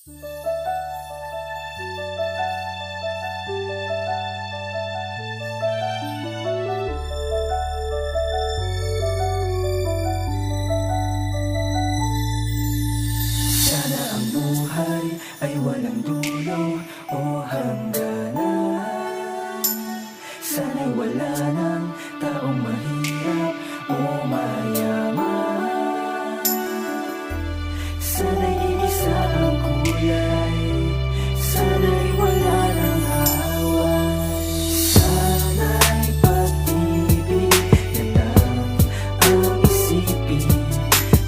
Sana ang buhay ay walang dulo o hangganan. Sana'y wala ng taong mahirap o mayaman. Sana'y iisa ang kulay, sana'y wala ng away. Sana'y pag-ibig, yan lang ang isipin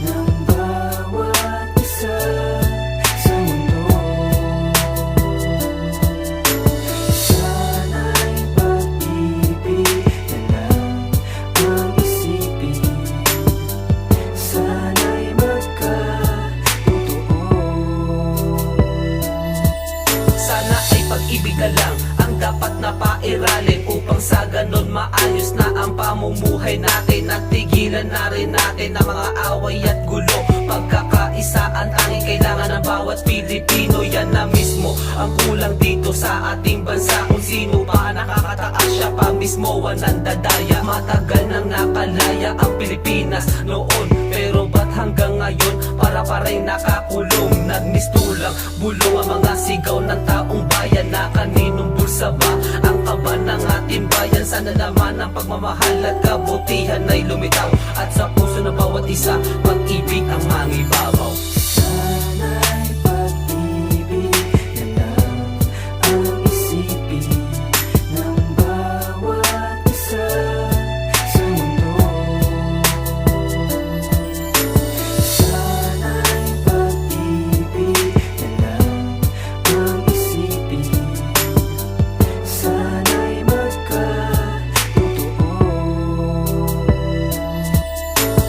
ng bawat isa sa mundo. Sana'y pag-ibig, yan lang ang isipin. Sana'y magkatotoo. Sana ay pag-ibig na lang ang dapat na pairalin, upang sa ganon maayos na ang pamumuhay natin, at tigilan na rin natin ang mga away at gulo. Pagkakaisa ang tanging kailangan ng bawat Pilipino. Yan na mismo ang kulang dito sa ating bansa. Kung sino pa nakakataas, siya pa mismo ang nandadaya. Matagal nang nakalaya ang Pilipinas noon, pero ba't hanggang ngayon para pa rin nakakulong? Nagmistulang bulong ang mga sigaw ng taong bayan, na kaninong bulsa ba ang kaba ng ating bayan? Sana naman ang pagmamahal at kabutihan ay lumitaw, at sa puso ng bawat isa pag-ibig ang mangibabaw. Sana'y pag-ibig, yan lang ang isipin ng bawat isa sa mundo. Sana'y pag-ibig, yan lang ang isipin. Sana'y magkatotoo.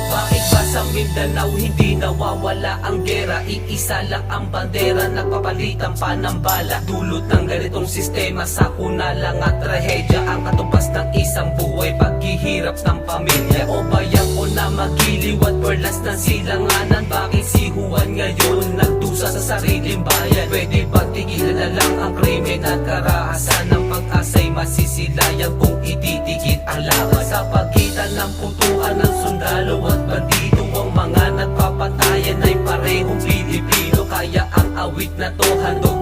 Bakit ba sa Mindanao hindi nawawala ang gera? Iisa lang ang bandera, nagpapalitan pa ng bala. Dulot ng ganitong sistema, sakuna lang at trahedya, ang katumbas ng isang buhay, paghihirap ng pamilya. O bayan ko na magiliw at perlas ng silanganan, bakit si Juan ngayon nagdusa sa sariling bayan? Pwede ba tigilan na lang ang krimen at karahasan? Ng pag-asa'y masisilayan kung ititigit ang laban. Sa pagitan ng putuan ng sundalo at bandido, ang mga nagpapatayan ay parehong Pilipino. Kaya ang awit na to handog